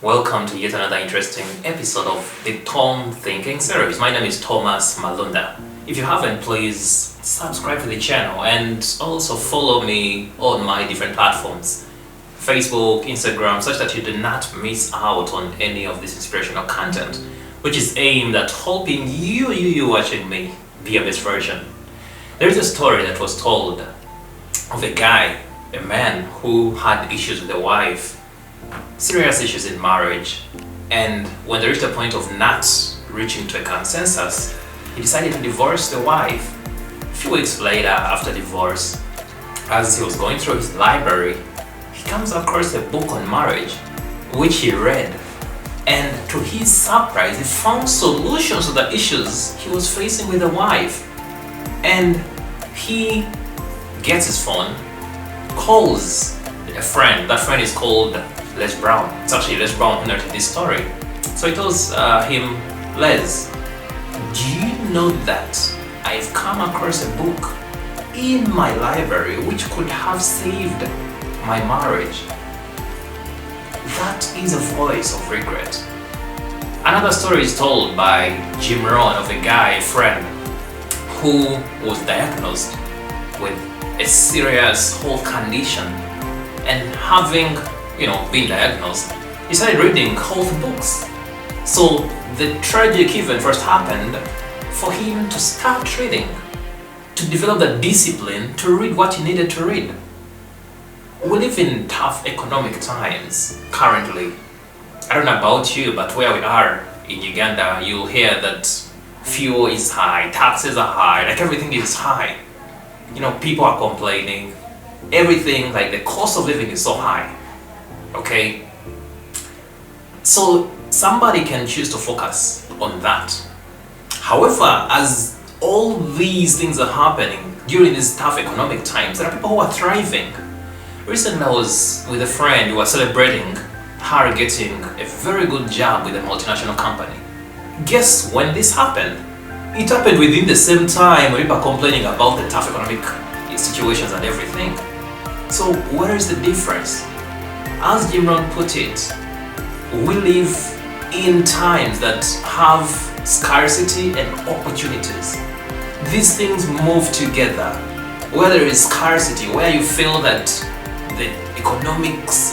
Welcome to yet another interesting episode of the Tom Thinking series. My name is Thomas Malunda. If you haven't, please subscribe to the channel and also follow me on my different platforms, Facebook, Instagram, such that you do not miss out on any of this inspirational content, which is aimed at helping you watching me be a best version. There is a story that was told of a man who had issues with a wife, serious issues in marriage, and when they reached a point of not reaching to a consensus, he decided to divorce the wife. A few weeks later, after divorce, as he was going through his library, he comes across a book on marriage, which he read, and to his surprise, he found solutions to the issues he was facing with the wife. And he gets his phone, calls a friend. That friend is called Les Brown. It's actually Les Brown who narrated this story. So he tells him, Les, do you know that I've come across a book in my library which could have saved my marriage? That is a voice of regret. Another story is told by Jim Rohn of a friend, who was diagnosed with a serious health condition, and having been diagnosed, he started reading health books. So the tragic event first happened for him to start reading, to develop the discipline to read what he needed to read. We live in tough economic times currently. I don't know about you, but where we are in Uganda, you'll hear that fuel is high, taxes are high, like everything is high. People are complaining. Everything, like the cost of living is so high. Okay? So somebody can choose to focus on that. However, as all these things are happening during these tough economic times, there are people who are thriving. Recently I was with a friend who was celebrating her getting a very good job with a multinational company. Guess when this happened? It happened within the same time when people are complaining about the tough economic situations and everything. So where is the difference? As Jim Rohn put it, we live in times that have scarcity and opportunities. These things move together. Where there is scarcity, where you feel that the economics,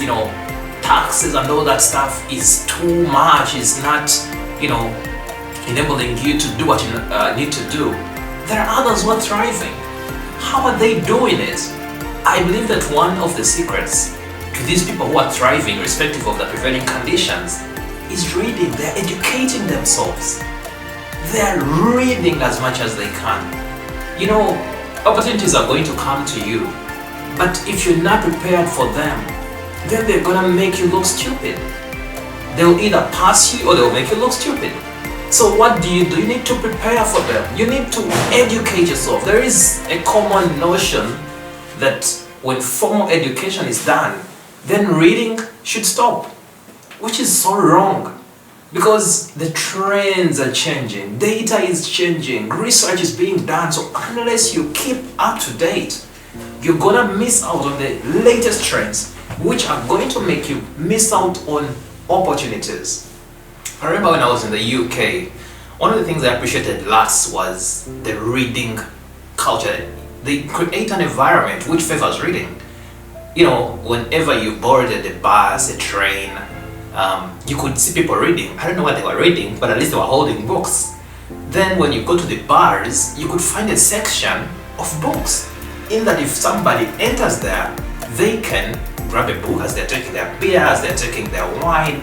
taxes and all that stuff is too much, is not, enabling you to do what you need to do. There are others who are thriving. How are they doing it? I believe that one of the secrets to these people who are thriving, irrespective of the prevailing conditions, is reading. They're educating themselves. They're reading as much as they can. Opportunities are going to come to you, but if you're not prepared for them, then they're gonna make you look stupid. They'll either pass you or they'll make you look stupid. So what do? You need to prepare for them. You need to educate yourself. There is a common notion that when formal education is done, then reading should stop, which is so wrong, because the trends are changing, data is changing, research is being done. So unless you keep up to date, you're gonna miss out on the latest trends, which are going to make you miss out on opportunities. I remember when I was in the UK, one of the things I appreciated last was the reading culture. They create an environment which favors reading. Whenever you boarded a bus, a train, you could see people reading. I don't know what they were reading, but at least they were holding books. Then when you go to the bars, you could find a section of books, in that if somebody enters there, they can grab a book as they're taking their beer, as they're taking their wine.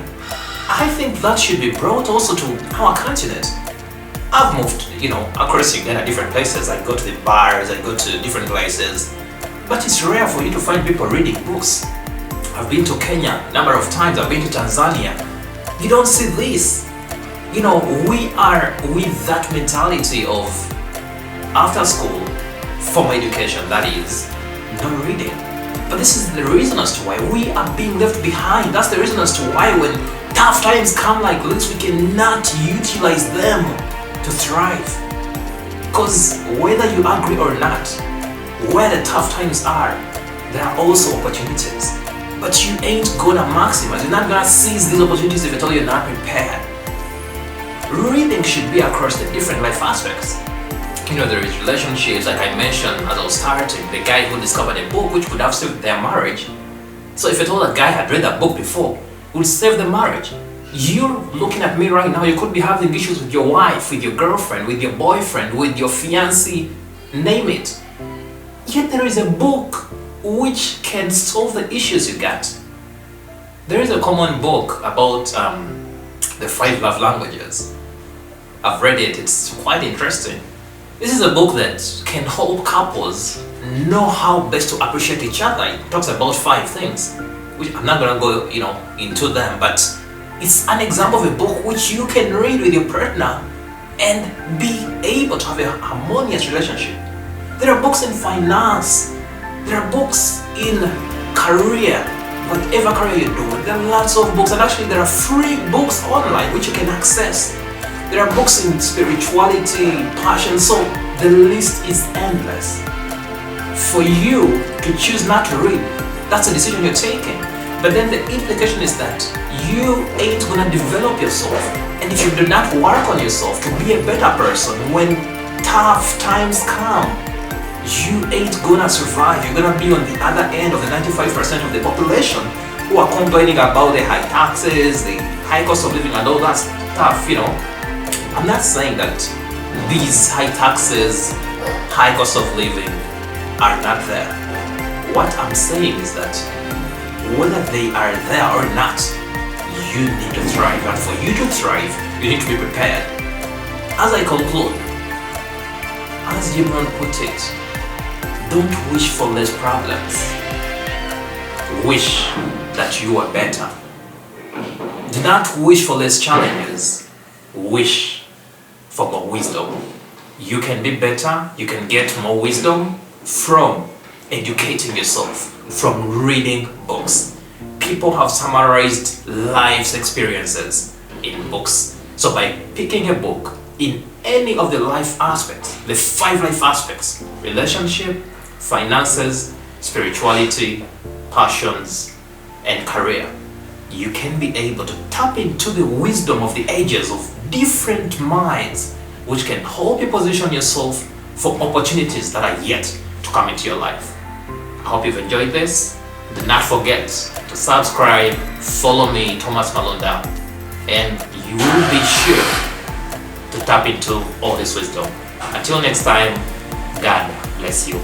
I think that should be brought also to our continent. I've moved, across Uganda, different places. I go to the bars, I go to different places, but it's rare for you to find people reading books. I've been to Kenya a number of times, I've been to Tanzania. You don't see this. We are with that mentality of after school, formal education, that is, no reading. But this is the reason as to why we are being left behind. That's the reason as to why when tough times come like this, we cannot utilize them to thrive. Because whether you agree or not, where the tough times are, there are also opportunities. but you ain't gonna maximize. You're not gonna seize these opportunities if at all you're not prepared. Reading should be across the different life aspects. There is relationships, like I mentioned as I was starting, the guy who discovered a book which could have saved their marriage. So if at all that guy had read that book before, it would save the marriage. You're looking at me right now, you could be having issues with your wife, with your girlfriend, with your boyfriend, with your fiancé, name it. Yet there is a book which can solve the issues you got. There is a common book about the 5 love languages. I've read it, it's quite interesting. This is a book that can help couples know how best to appreciate each other. It talks about 5 things, which I'm not gonna go, into them, but it's an example of a book which you can read with your partner and be able to have a harmonious relationship. There are books in finance, there are books in career, whatever career you're doing. There are lots of books, and actually there are free books online which you can access. There are books in spirituality, passion, so the list is endless. For you to choose not to read, that's a decision you're taking. But then the implication is that you ain't gonna develop yourself. And if you do not work on yourself to be a better person when tough times come, you ain't gonna survive. You're gonna be on the other end of the 95% of the population who are complaining about the high taxes, the high cost of living and all that stuff, I'm not saying that these high taxes, high cost of living are not there. What I'm saying is that whether they are there or not, you need to thrive. And for you to thrive, you need to be prepared. As I conclude, as Jim Rohn put it, don't wish for less problems. Wish that you are better. Do not wish for less challenges. Wish for more wisdom. You can be better, you can get more wisdom from educating yourself, from reading books. People have summarized life's experiences in books. So by picking a book in any of the life aspects, the 5 life aspects, relationship, finances, spirituality, passions, and career, you can be able to tap into the wisdom of the ages of different minds, which can help you position yourself for opportunities that are yet to come into your life. I hope you've enjoyed this. Do not forget to subscribe, follow me, Thomas Malonda, and you will be sure to tap into all this wisdom. Until next time, God bless you.